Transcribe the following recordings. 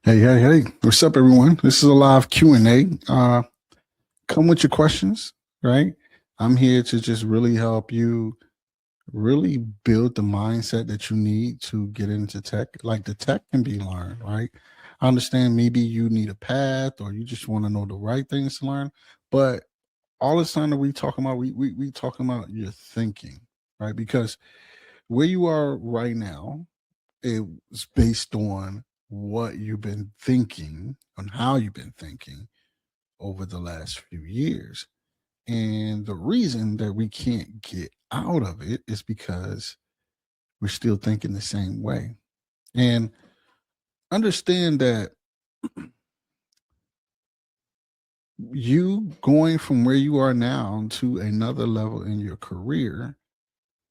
Hey. What's up, everyone? This is a live Q&A. Come with your questions, right? I'm here to just really help you really build the mindset that you need to get into tech. Like, the tech can be learned, right? I understand maybe you need a path or you just want to know the right things to learn, but all the time that we talking about, we talking about your thinking, right? Because where you are right now, it's based on what you've been thinking, on how you've been thinking over the last few years. And the reason that we can't get out of it is because we're still thinking the same way. And understand that you going from where you are now to another level in your career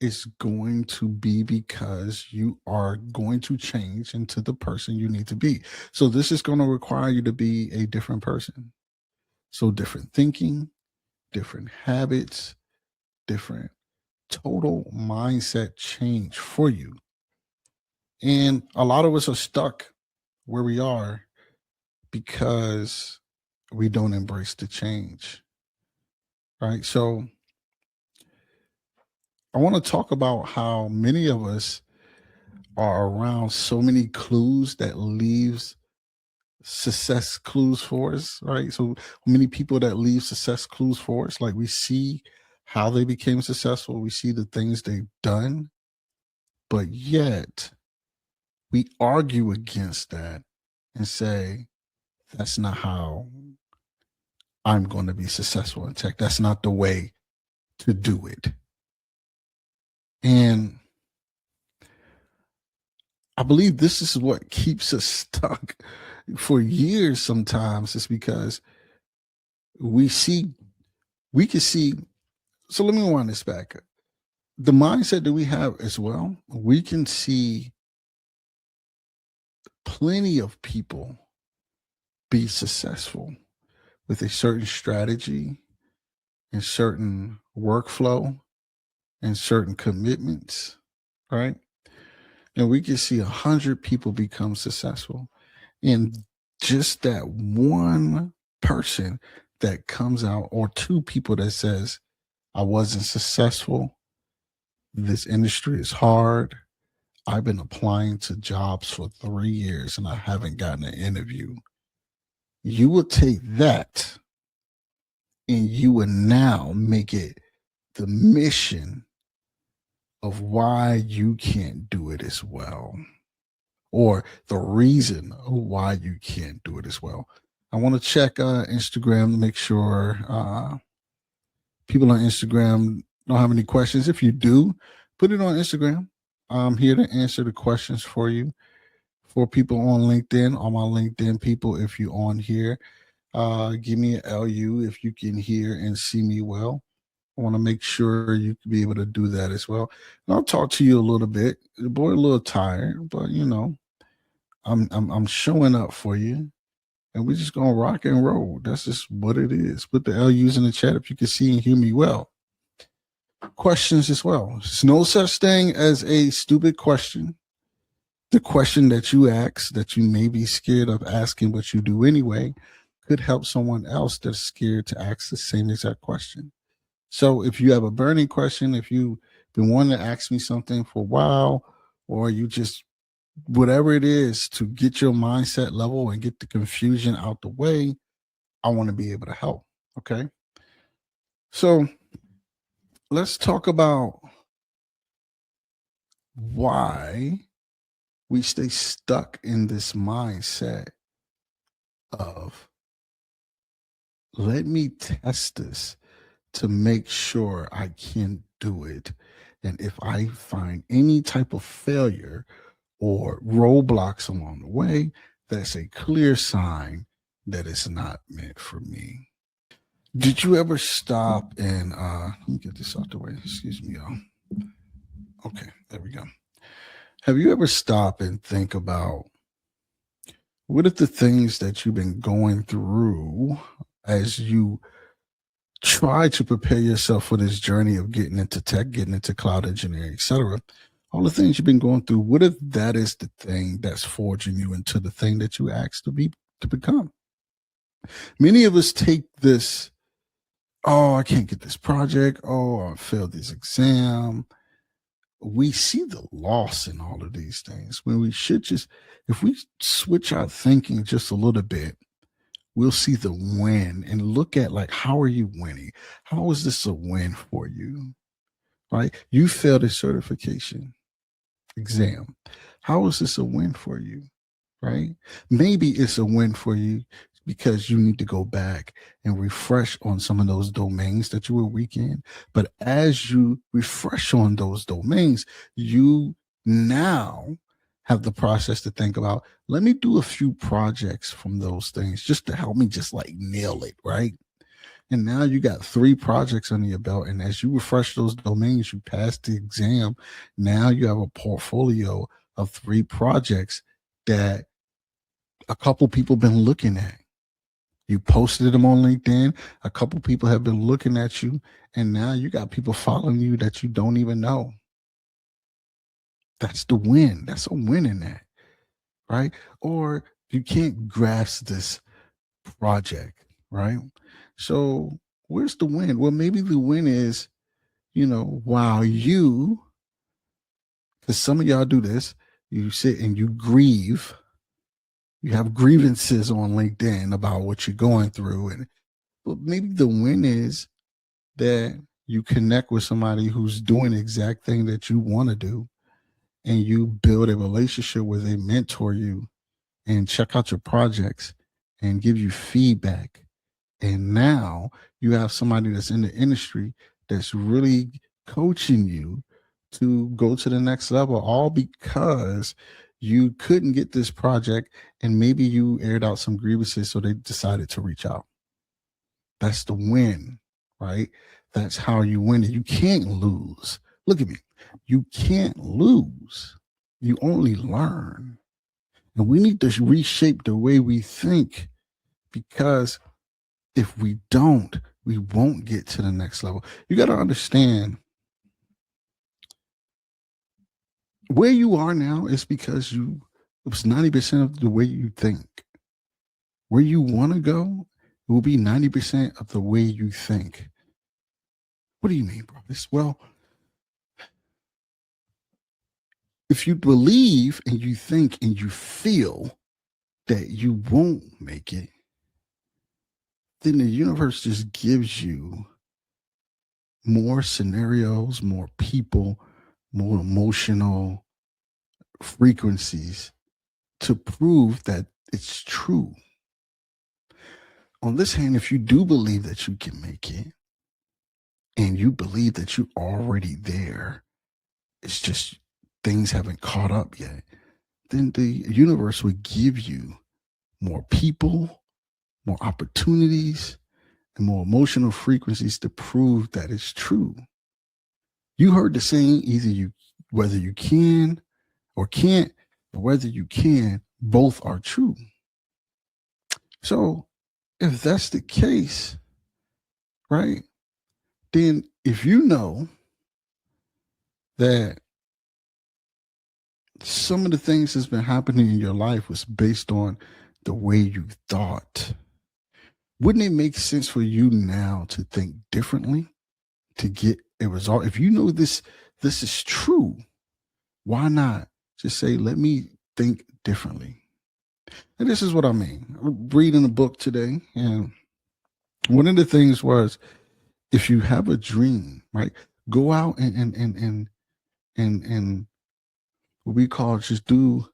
is going to be because you are going to change into the person you need to be. So this is going to require you to be a different person. So different thinking, different habits, different total mindset change for you. And a lot of us are stuck where we are because we don't embrace the change. Right? So I want to talk about how many of us are around so many clues that leaves success clues for us, right? So many people that leave success clues for us, like we see how they became successful, we see the things they've done, but yet we argue against that and say, that's not how I'm going to be successful in tech. That's not the way to do it. And I believe this is what keeps us stuck for years sometimes, is because we can see. So let me wind this back. The mindset that we have as well, we can see plenty of people be successful with a certain strategy and certain workflow and certain commitments, right? And we can see 100 people become successful. And just that one person that comes out, or two people that says, I wasn't successful, this industry is hard, I've been applying to jobs for 3 years and I haven't gotten an interview. You will take that and you will now make it the mission of why you can't do it as well, or the reason why you can't do it as well. I want to check Instagram to make sure people on Instagram don't have any questions. If you do, put it on Instagram. I'm here to answer the questions for you. For people on LinkedIn, all my LinkedIn people, if you're on here, give me an LU if you can hear and see me well. I want to make sure you can be able to do that as well. And I'll talk to you a little bit. The boy a little tired, but I'm showing up for you, and we're just gonna rock and roll. That's just what it is. Put the LUs in the chat if you can see and hear me well. Questions as well. There's no such thing as a stupid question. The question that you ask that you may be scared of asking, but you do anyway, could help someone else that's scared to ask the same exact question. So if you have a burning question, if you've been wanting to ask me something for a while, or you just, whatever it is to get your mindset level and get the confusion out the way, I want to be able to help. Okay. So let's talk about why we stay stuck in this mindset of Let me test this to make sure I can do it. And if I find any type of failure or roadblocks along the way, that's a clear sign that it's not meant for me. Did you ever stop and let me get this out the way. Excuse me, y'all. Okay, there we go. Have you ever stopped and think about what are the things that you've been going through as you try to prepare yourself for this journey of getting into tech, getting into cloud engineering, etc.? All the things you've been going through, what if that is the thing that's forging you into the thing that you asked to become? Many of us take this, oh, I can't get this project, oh, I failed this exam. We see the loss in all of these things when we should just, if we switch our thinking just a little bit, we'll see the win and look at like, how are you winning? How is this a win for you? Right? You failed a certification exam. How is this a win for you? Right? Maybe it's a win for you because you need to go back and refresh on some of those domains that you were weak in. But as you refresh on those domains, you now have the process to think about, let me do a few projects from those things just to help me just like nail it, right? And now you got 3 projects under your belt. And as you refresh those domains, you pass the exam. Now you have a portfolio of 3 projects that a couple people been looking at. You posted them on LinkedIn. A couple people have been looking at you. And now you got people following you that you don't even know. That's the win. That's a win in that, right? Or you can't grasp this project, right? So where's the win? Well, maybe the win is, while you, because some of y'all do this, you sit and you grieve. You have grievances on LinkedIn about what you're going through. And but maybe the win is that you connect with somebody who's doing the exact thing that you want to do, and you build a relationship where they mentor you and check out your projects and give you feedback. And now you have somebody that's in the industry that's really coaching you to go to the next level, all because you couldn't get this project and maybe you aired out some grievances, so they decided to reach out. That's the win, right? That's how you win it. You can't lose. Look at me. You can't lose. You only learn. And we need to reshape the way we think, because if we don't, we won't get to the next level. You got to understand where you are now is because it was 90% of the way you think. Where you want to go, it will be 90% of the way you think. What do you mean, bro? Well, if you believe and you think and you feel that you won't make it, then the universe just gives you more scenarios, more people, more emotional frequencies to prove that it's true. On this hand, if you do believe that you can make it and you believe that you're already there, it's just things haven't caught up yet, then the universe would give you more people, more opportunities, and more emotional frequencies to prove that it's true. You heard the saying, whether you can or can't, but whether you can, both are true. So if that's the case, right, then if you know that some of the things that's been happening in your life was based on the way you thought, wouldn't it make sense for you now to think differently to get a result? If you know this is true, why not just say, let me think differently? And this is what I mean. I'm reading a book today, and one of the things was, if you have a dream, right, go out and what we call just do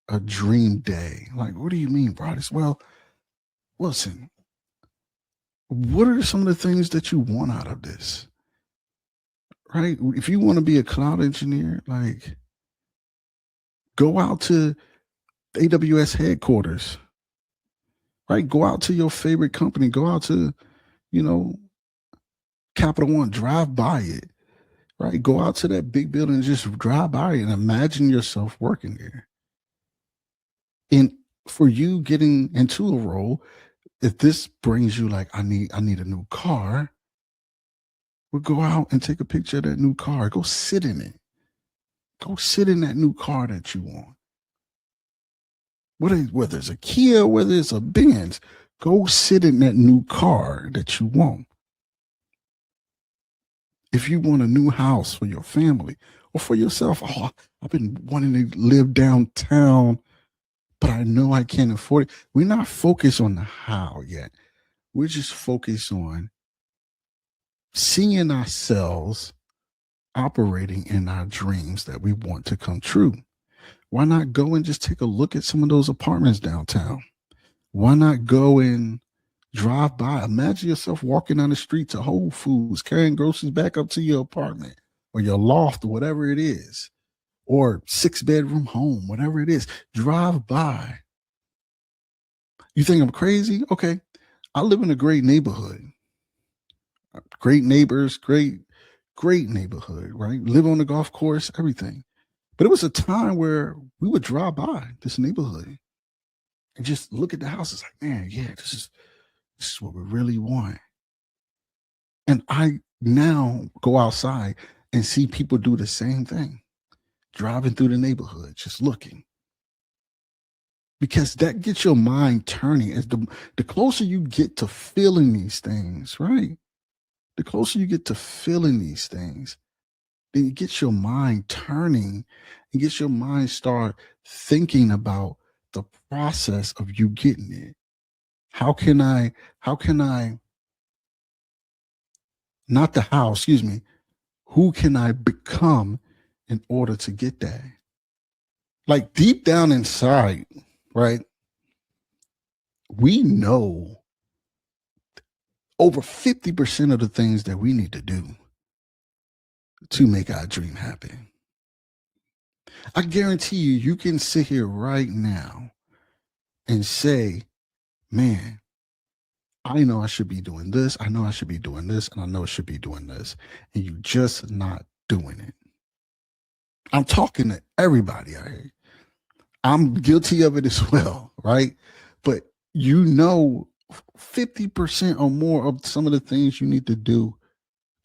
a dream day. Like, what do you mean, bro? Well, listen, What are some of the things that you want out of this? Right? If you want to be a cloud engineer, like go out to AWS headquarters, right? Go out to your favorite company, go out to, you know, Capital One, drive by it, right? Go out to that big building and just drive by it and imagine yourself working there. And for you getting into a role, if this brings you like, I need a new car, we'll go out and take a picture of that new car. Go sit in it. Go sit in that new car that you want. Whether it's a Kia, whether it's a Benz, go sit in that new car that you want. If you want a new house for your family or for yourself, oh, I've been wanting to live downtown, but I know I can't afford it. We're not focused on the how yet. We're just focused on seeing ourselves operating in our dreams that we want to come true. Why not go and just take a look at some of those apartments downtown? Why not go and drive by? Imagine yourself walking down the street to Whole Foods, carrying groceries back up to your apartment or your loft or whatever it is, or 6-bedroom home, whatever it is. Drive by. You think I'm crazy? Okay. I live in a great neighborhood. Great neighbors, great neighborhood, right? Live on the golf course, everything. But it was a time where we would drive by this neighborhood and just look at the houses like, man, yeah, this is what we really want. And I now go outside and see people do the same thing, driving through the neighborhood, just looking. Because that gets your mind turning. As the closer you get to feeling these things, right? The closer you get to feeling these things, then it gets your mind turning and gets your mind start thinking about the process of you getting it. How can I, not the how, excuse me, who can I become in order to get that? Like deep down inside, right? We know over 50% of the things that we need to do to make our dream happen. I guarantee you, you can sit here right now and say, man, I know I should be doing this. I know I should be doing this. And I know I should be doing this. And you're just not doing it. I'm talking to everybody out here. I'm guilty of it as well, right? But you know, 50% or more of some of the things you need to do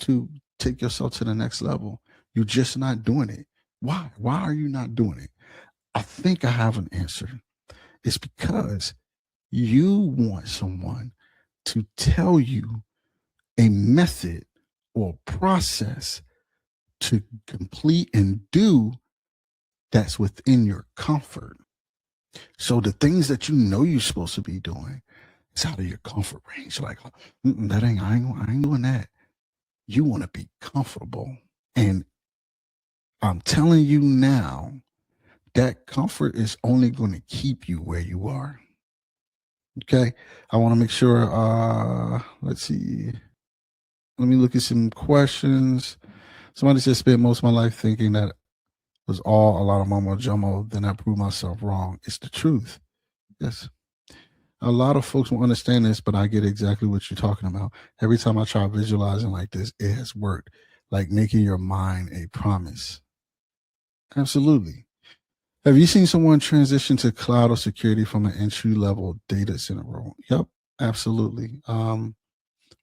to take yourself to the next level. You're just not doing it. Why? Why are you not doing it? I think I have an answer. It's because you want someone to tell you a method or process to complete and do that's within your comfort. So the things that you know you're supposed to be doing, it's out of your comfort range. Like, that I ain't doing that. You want to be comfortable. And I'm telling you now, that comfort is only going to keep you where you are. Okay. I want to make sure, let's see. Let me look at some questions. Somebody said, spent most of my life thinking that was all a lot of mumbo jumbo. Then I proved myself wrong. It's the truth. Yes. A lot of folks won't understand this, but I get exactly what you're talking about. Every time I try visualizing like this, it has worked. Like making your mind a promise. Absolutely. Have you seen someone transition to cloud or security from an entry level data center role? Yep, absolutely.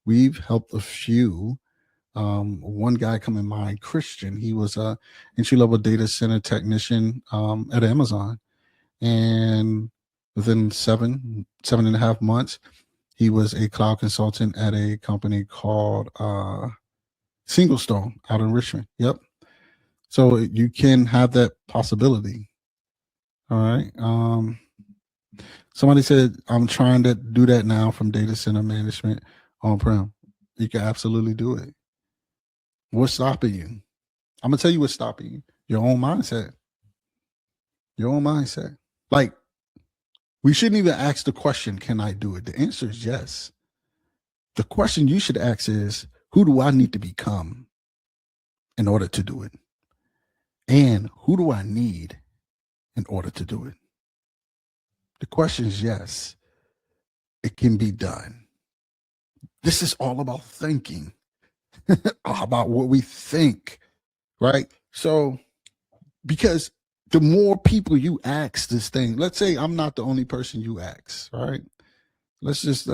We've helped a few. One guy come in mind, Christian. He was a entry level data center technician at Amazon, and within 7.5 months, he was a cloud consultant at a company called Singlestone out in Richmond. Yep. So you can have that possibility. All right. Somebody said, I'm trying to do that now from data center management on-prem. You can absolutely do it. What's stopping you? I'm going to tell you what's stopping you. Your own mindset. Your own mindset. Like, we shouldn't even ask the question, can I do it? The answer is yes. The question you should ask is, who do I need to become in order to do it? And who do I need in order to do it? The question is yes, it can be done. This is all about thinking, about what we think, right? So, because the more people you ask this thing, let's say I'm not the only person you ask, right? Let's just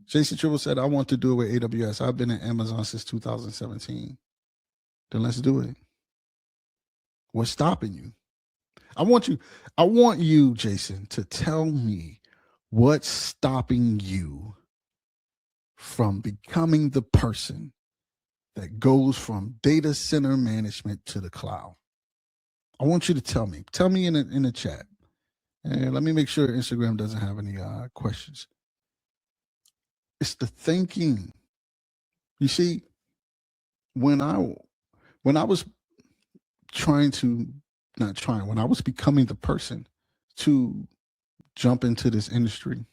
Jason Triple said, I want to do it with AWS. I've been at Amazon since 2017. Then let's do it. What's stopping you? I want you, Jason, to tell me what's stopping you from becoming the person that goes from data center management to the cloud. I want you to tell me. Tell me in the chat. And let me make sure Instagram doesn't have any questions. It's the thinking. You see, when I was when I was becoming the person to jump into this industry,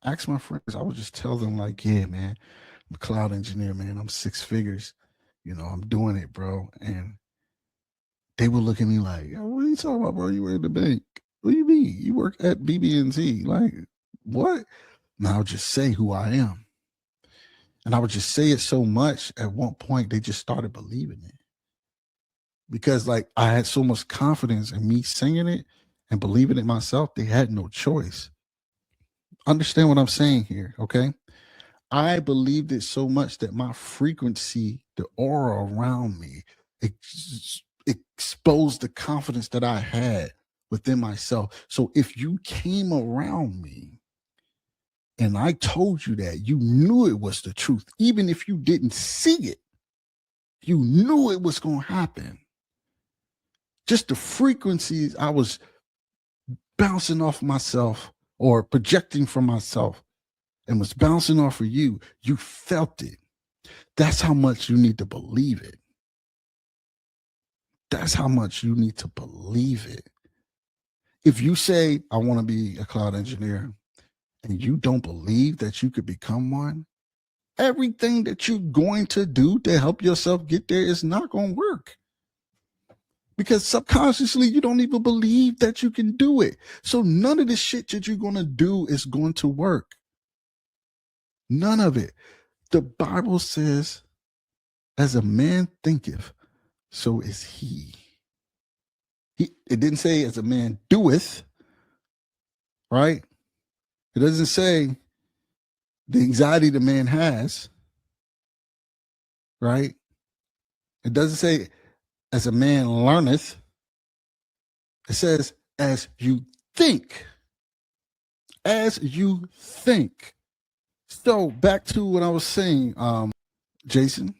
ask my friends, I would just tell them like, yeah, man, I'm a cloud engineer, man. I'm 6 figures. I'm doing it, bro. And they would look at me like, what are you talking about, bro? You were in the bank. What do you mean? You work at BB&T. Like, what? And I would just say who I am. And I would just say it so much, at one point, they just started believing it. Because, like, I had so much confidence in me singing it and believing it myself, they had no choice. Understand what I'm saying here, okay? I believed it so much that my frequency, the aura around me, exposed the confidence that I had within myself. So if you came around me and I told you that, you knew it was the truth. Even if you didn't see it, you knew it was going to happen. Just the frequencies I was bouncing off myself or projecting from myself and was bouncing off of you, you felt it. That's how much you need to believe it. That's how much you need to believe it. If you say, I want to be a cloud engineer, and you don't believe that you could become one, everything that you're going to do to help yourself get there is not going to work. Because subconsciously, you don't even believe that you can do it. So none of the shit that you're going to do is going to work. None of it. The Bible says, as a man thinketh, so is he. It didn't say as a man doeth, right? It doesn't say the anxiety the man has, right? It doesn't say as a man learneth. It says as you think. As you think. So back to what I was saying, Jason,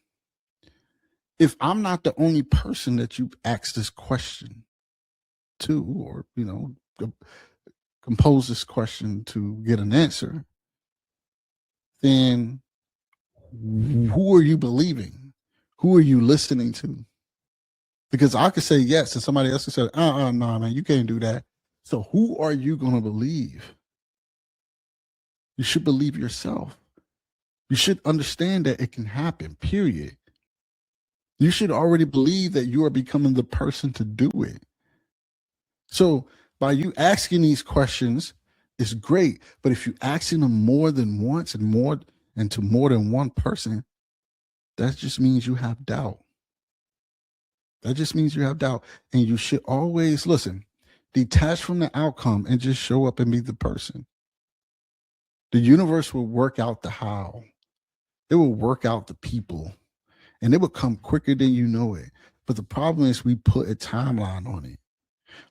if I'm not the only person that you asked this question to, or, compose this question to get an answer, then who are you believing? Who are you listening to? Because I could say yes, and somebody else could say, no, man, you can't do that. So who are you going to believe? You should believe yourself. You should understand that it can happen, period. You should already believe that you are becoming the person to do it. So by you asking these questions, it's great. But if you're asking them more than once and to more than one person, that just means you have doubt. That just means you have doubt. And you should always, listen, detach from the outcome and just show up and be the person. The universe will work out the how. It will work out the people. And it will come quicker than you know it. But the problem is we put a timeline on it.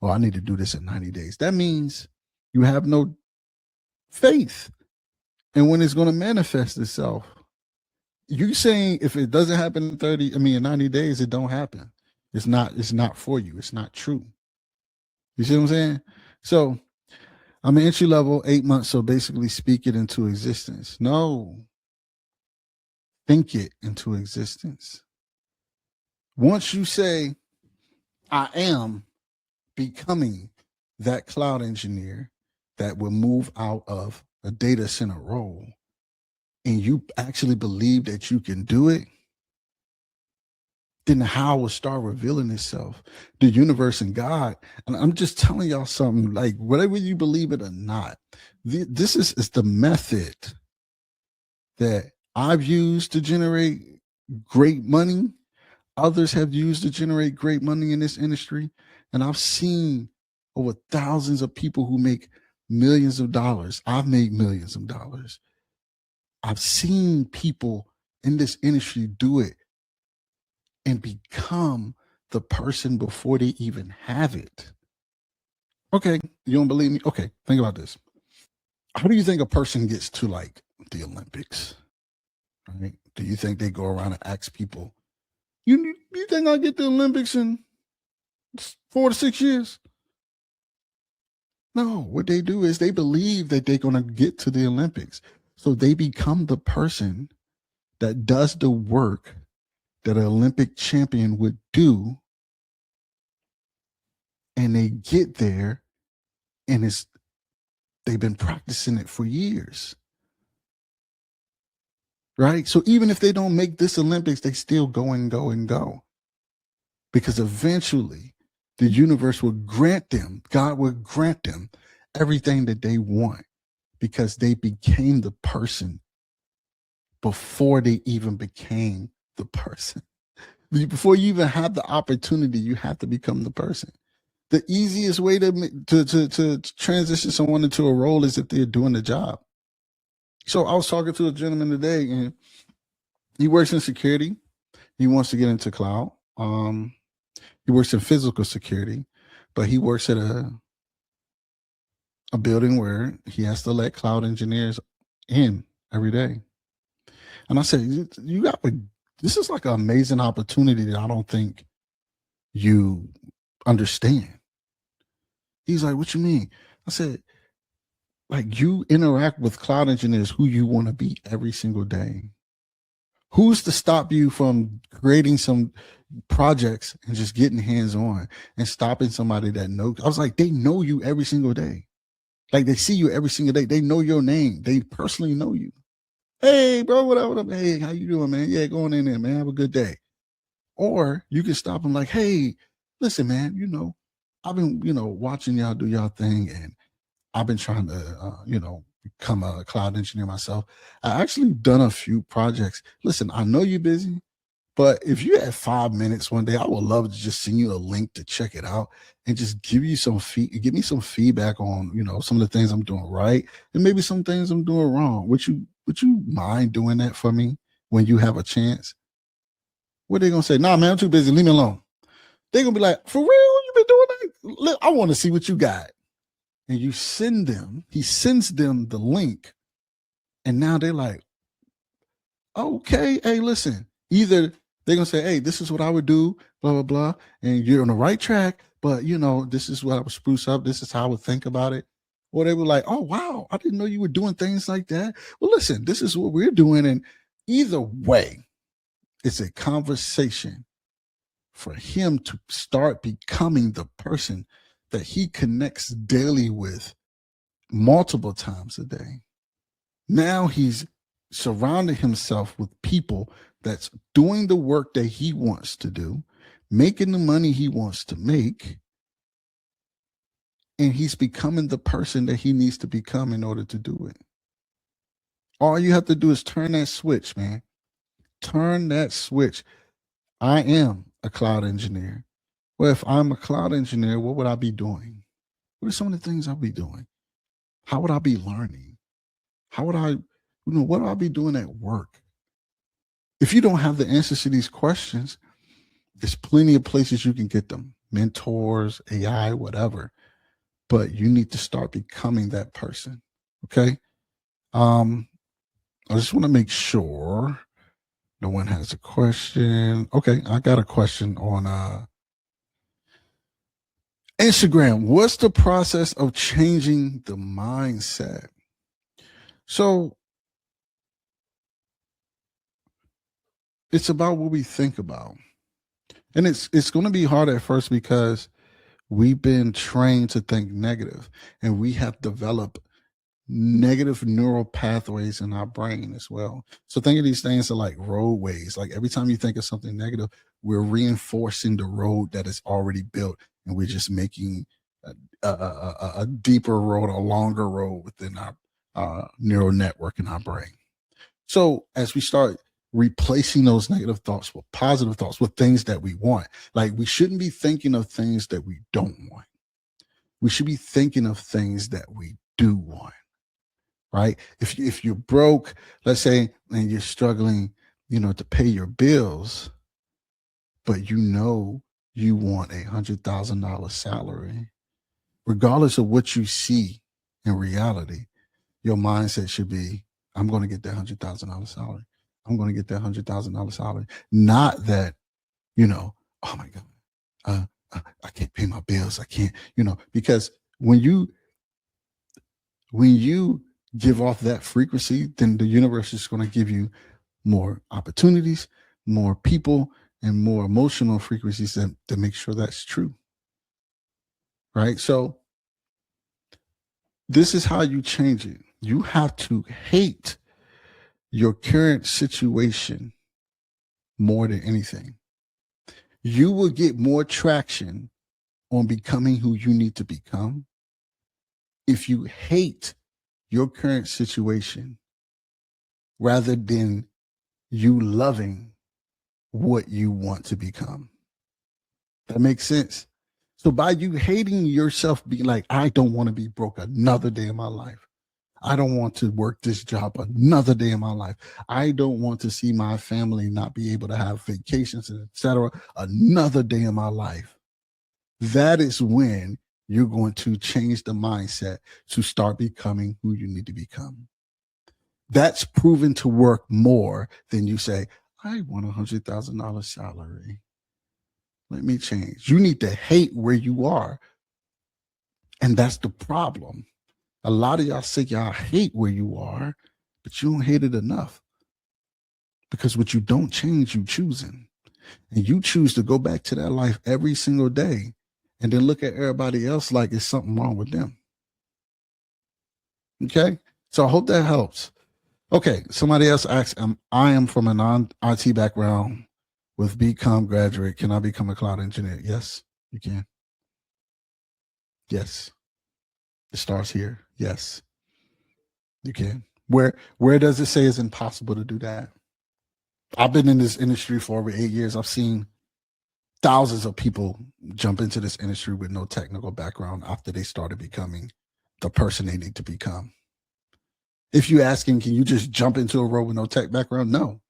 Oh, I need to do this in 90 days. That means you have no faith in when it's going to manifest itself. You saying if it doesn't happen in 90 days, it don't happen. It's not for you. It's not true. You see what I'm saying? So I'm an entry level, 8 months. So basically speak it into existence. No, think it into existence. Once you say, I am becoming that cloud engineer, that will move out of a data center role and you actually believe that you can do it, then the how will start revealing itself. The universe and God. And I'm just telling y'all something, like whatever you believe it or not, this is the method that I've used to generate great money. Others have used to generate great money in this industry. And I've seen over thousands of people who make millions of dollars. I've made millions of dollars. I've seen people in this industry do it and become the person before they even have it. Okay, you don't believe me? Okay, think about this. How do you think a person gets to like the Olympics? Right? Do you think they go around and ask people, you think I get the Olympics in 4 to 6 years? No, what they do is they believe that they're going to get to the Olympics. So they become the person that does the work that an Olympic champion would do. And they get there and they've been practicing it for years. Right? So even if they don't make this Olympics, they still go and go and go. Because eventually the universe will grant them, God will grant them everything that they want because they became the person before they even became the person. Before you even have the opportunity, you have to become the person. The easiest way to transition someone into a role is if they're doing the job. So I was talking to a gentleman today, and he works in security. He wants to get into cloud. He works in physical security, but he works at a building where he has to let cloud engineers in every day. And I said, you got this is like an amazing opportunity that I don't think you understand. He's like, what you mean? I said, like you interact with cloud engineers who you want to be every single day. Who's to stop you from creating some projects and just getting hands on and stopping somebody that knows? I was like, they know you every single day. Like they see you every single day. They know your name. They personally know you. Hey, bro, what up? What up? Hey, how you doing, man? Yeah, going in there, man. Have a good day. Or you can stop them like, hey, listen, man, I've been, watching y'all do y'all thing, and I've been trying to, become a cloud engineer myself. I actually done a few projects. Listen, I know you're busy, but if you had 5 minutes one day, I would love to just send you a link to check it out and just give me some feedback on, some of the things I'm doing right and maybe some things I'm doing wrong. Would you mind doing that for me when you have a chance? What are they gonna say? Nah, man, I'm too busy. Leave me alone. They're gonna be like, for real? You been doing that? Look, I want to see what you got. And he sends them the link. And now they're like, okay, hey, listen. Either they're gonna say, hey, this is what I would do, blah, blah, blah, and you're on the right track, but this is what I would spruce up, this is how I would think about it. Or they were like, oh wow, I didn't know you were doing things like that. Well, listen, this is what we're doing. And either way, it's a conversation for him to start becoming the person that he connects daily with multiple times a day. Now he's surrounded himself with people that's doing the work that he wants to do, making the money he wants to make, and he's becoming the person that he needs to become in order to do it. All you have to do is turn that switch, man. Turn that switch. I am a cloud engineer. Well, if I'm a cloud engineer, what would I be doing? What are some of the things I'll be doing? How would I be learning? How would what would I be doing at work? If you don't have the answers to these questions, there's plenty of places you can get them, mentors, AI, whatever. But you need to start becoming that person. Okay. I just want to make sure no one has a question. Okay, I got a question on Instagram. What's the process of changing the mindset? So it's about what we think about. And it's going to be hard at first because We've been trained to think negative, and we have developed negative neural pathways in our brain as well. So think of these things are like roadways. Like every time you think of something negative, we're reinforcing the road that is already built, and we're just making a deeper road, a longer road within our neural network in our brain. So as we start replacing those negative thoughts with positive thoughts, with things that we want, like we shouldn't be thinking of things that we don't want. We should be thinking of things that we do want, right? If you're broke, let's say, and you're struggling, to pay your bills, but you want $100,000 salary, regardless of what you see in reality, your mindset should be, I'm going to get that $100,000 salary. I'm going to get that $100,000 salary. Not that, oh my God, I can't pay my bills. I can't, because when you give off that frequency, then the universe is going to give you more opportunities, more people, and more emotional frequencies to make sure that's true. Right? So this is how you change it. You have to hate your current situation more than anything. You will get more traction on becoming who you need to become if you hate your current situation rather than you loving what you want to become. That makes sense. So by you hating yourself, be like, I don't want to be broke another day in my life. I don't want to work this job another day in my life. I don't want to see my family not be able to have vacations, etc. another day in my life. That is when you're going to change the mindset to start becoming who you need to become. That's proven to work more than you say, I want $100,000 salary. Let me change. You need to hate where you are. And that's the problem. A lot of y'all say y'all hate where you are, but you don't hate it enough. Because what you don't change, you choosing. And you choose to go back to that life every single day and then look at everybody else like it's something wrong with them. Okay? So I hope that helps. Okay, somebody else asked, I am from a non-IT background with BCom graduate. Can I become a cloud engineer? Yes, you can. Yes. It starts here. Yes, you can. Where does it say it's impossible to do that? I've been in this industry for over 8 years. I've seen thousands of people jump into this industry with no technical background after they started becoming the person they need to become. If you asking, can you just jump into a role with no tech background? No,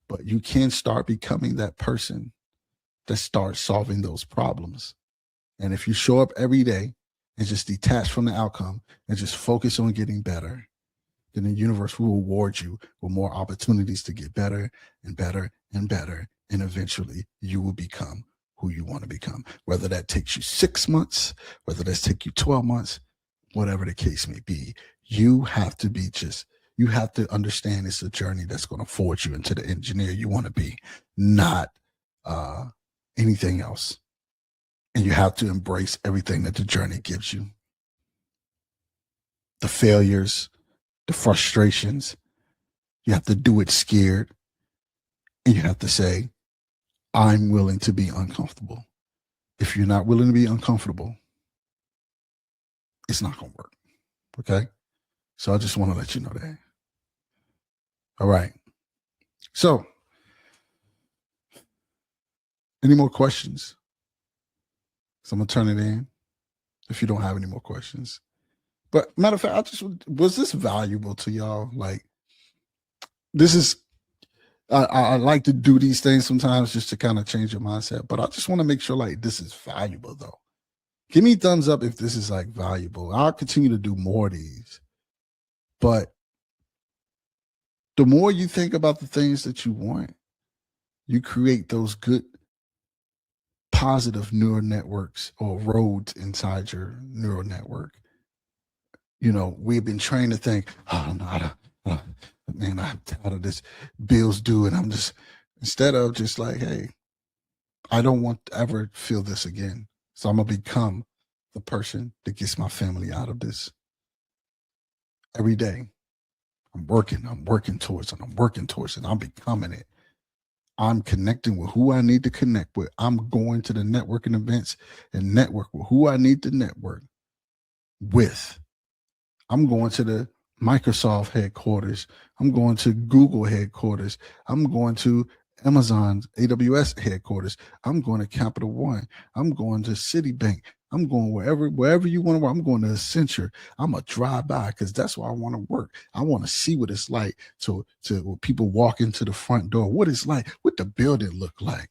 but you can start becoming that person that starts solving those problems. And if you show up every day and just detach from the outcome and just focus on getting better, then the universe will reward you with more opportunities to get better and better and better. And eventually you will become who you want to become, whether that takes you 6 months, whether that takes you 12 months, whatever the case may be. You have to understand it's a journey that's going to forge you into the engineer you want to be, not anything else. And you have to embrace everything that the journey gives you. The failures, the frustrations, you have to do it scared. And you have to say, I'm willing to be uncomfortable. If you're not willing to be uncomfortable, it's not going to work. Okay. So I just want to let you know that. All right. So, any more questions? So I'm going to turn it in if you don't have any more questions. But matter of fact, was this valuable to y'all? Like, this is, I like to do these things sometimes just to kind of change your mindset, but I just want to make sure like this is valuable though. Give me thumbs up if this is like valuable. I'll continue to do more of these. But the more you think about the things that you want, you create those good, positive neural networks or roads inside your neural network. We've been trained to think, oh, no, man, I'm tired of this bills due. And instead of just like, hey, I don't want to ever feel this again. So I'm going to become the person that gets my family out of this every day. I'm working towards it. I'm working towards it. I'm becoming it. I'm connecting with who I need to connect with. I'm going to the networking events and network with who I need to network with. I'm going to the Microsoft headquarters. I'm going to Google headquarters. I'm going to Amazon's AWS headquarters. I'm going to Capital One. I'm going to Citibank. I'm going wherever you want to work. I'm going to Accenture. I'm gonna drive by because that's where I want to work. I want to see what it's like to when people walk into the front door, what it's like, what the building look like.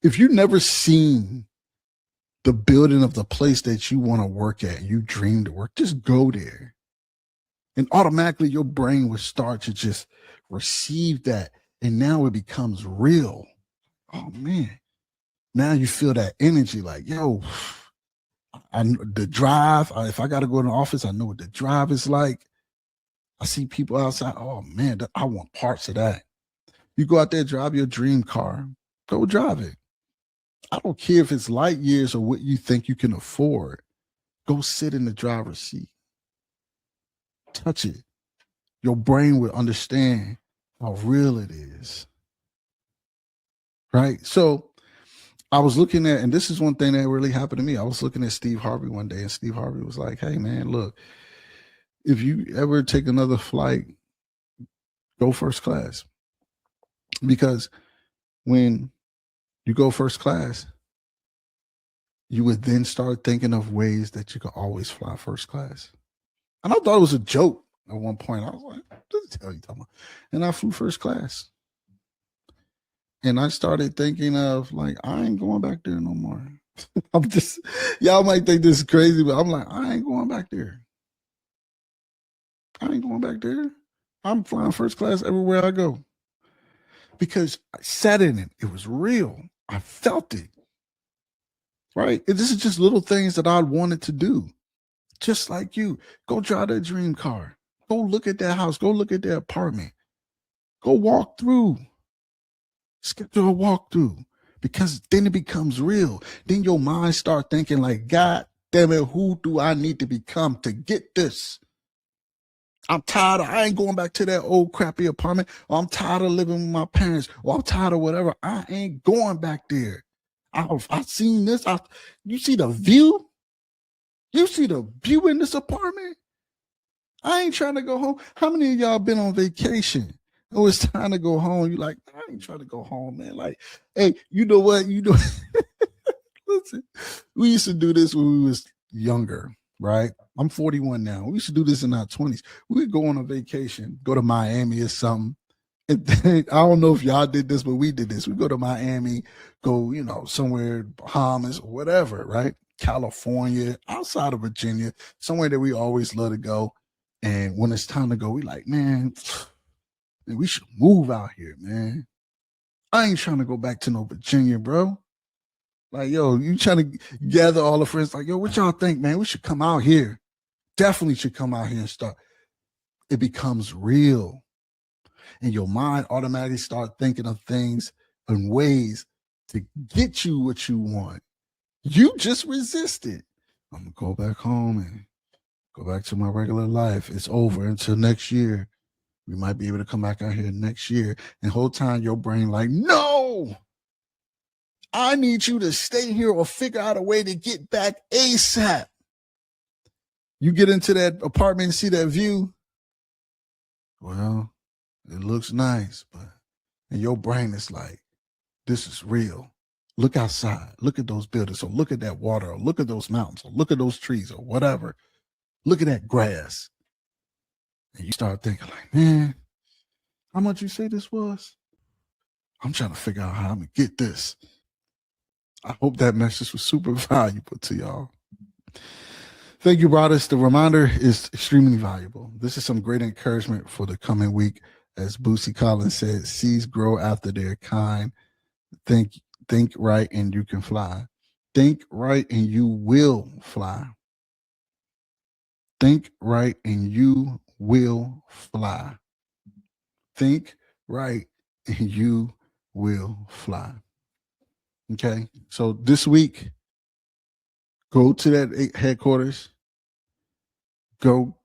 If you've never seen the building of the place that you want to work at, you dream to work, just go there. And automatically your brain will start to just receive that. And now it becomes real. Oh man. Now you feel that energy like, yo, the drive. If I got to go in the office, I know what the drive is like. I see people outside. Oh man, I want parts of that. You go out there, drive your dream car, go drive it. I don't care if it's light years or what you think you can afford. Go sit in the driver's seat. Touch it. Your brain will understand how real it is. Right? So I was looking at, and this is one thing that really happened to me. I was looking at Steve Harvey one day, and Steve Harvey was like, hey, man, look, if you ever take another flight, go first class. Because when you go first class, you would then start thinking of ways that you could always fly first class. And I thought it was a joke at one point. I was like, what the hell are you talking about? And I flew first class. And I started thinking of like, I ain't going back there no more. I'm just, y'all might think this is crazy, but I'm like, I ain't going back there. I ain't going back there. I'm flying first class everywhere I go. Because I sat in it. It was real. I felt it. Right? This is just little things that I wanted to do. Just like you. Go drive that dream car. Go look at that house. Go look at that apartment. Go walk through. Schedule a walkthrough. Because then it becomes real. Then your mind start thinking like, God damn it, who do I need to become to get this? I'm tired of, I ain't going back to that old crappy apartment, or I'm tired of living with my parents, or I'm tired of whatever. I ain't going back there. I've seen this. You see the view? You see the view in this apartment? I ain't trying to go home. How many of y'all been on vacation? Oh, it's time to go home. You like, I ain't trying to go home, man. Like, hey, you know what? You know, listen, we used to do this when we was younger, right? I'm 41 now. We used to do this in our 20s. We would go on a vacation, go to Miami or something. And then, I don't know if y'all did this, but we did this. We go to Miami, go, somewhere, Bahamas, or whatever, right? California, outside of Virginia, somewhere that we always love to go. And when it's time to go, we like, man, we should move out here, man. I ain't trying to go back to no Virginia, bro. Like, yo, you trying to gather all the friends, like, yo, what y'all think, man? We should come out here. Definitely should come out here and start. It becomes real. And your mind automatically start thinking of things and ways to get you what you want. You just resist it. I'm going to go back home and go back to my regular life. It's over until next year. We might be able to come back out here next year. And whole time your brain like, no, I need you to stay here or figure out a way to get back ASAP. You get into that apartment and see that view. Well, it looks nice, but and your brain is like, this is real. Look outside. Look at those buildings. Or look at that water. Or look at those mountains. Or look at those trees or whatever. Look at that grass. And you start thinking like, man, how much you say this was? I'm trying to figure out how I'm going to get this. I hope that message was super valuable to y'all. Thank you, brothers. The reminder is extremely valuable. This is some great encouragement for the coming week. As Boosie Collins said, seeds grow after their kind. Think right and you can fly. Think right and you will fly. Think right and you will fly. Think right and you will fly. Okay. So this week, Go to that headquarters. Go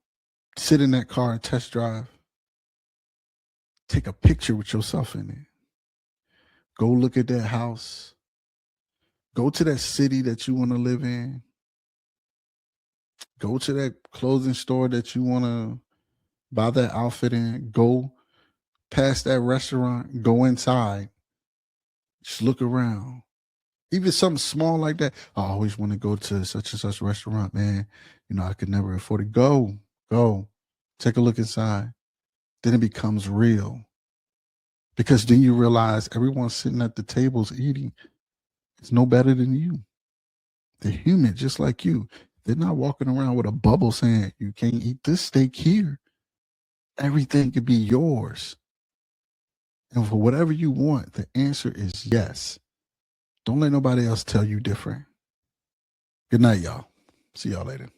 sit in that car and test drive. Take a picture with yourself in it. Go look at that house. Go to that city that you want to live in. Go to that clothing store that you want to buy that outfit in. Go past that restaurant. Go inside. Just look around. Even something small like that. I always want to go to such and such restaurant, man. I could never afford it. Go. Take a look inside. Then it becomes real. Because then you realize everyone sitting at the tables eating is no better than you. They're human just like you. They're not walking around with a bubble saying, you can't eat this steak here. Everything could be yours. And for whatever you want, the answer is yes. Don't let nobody else tell you different. Good night, y'all. See y'all later.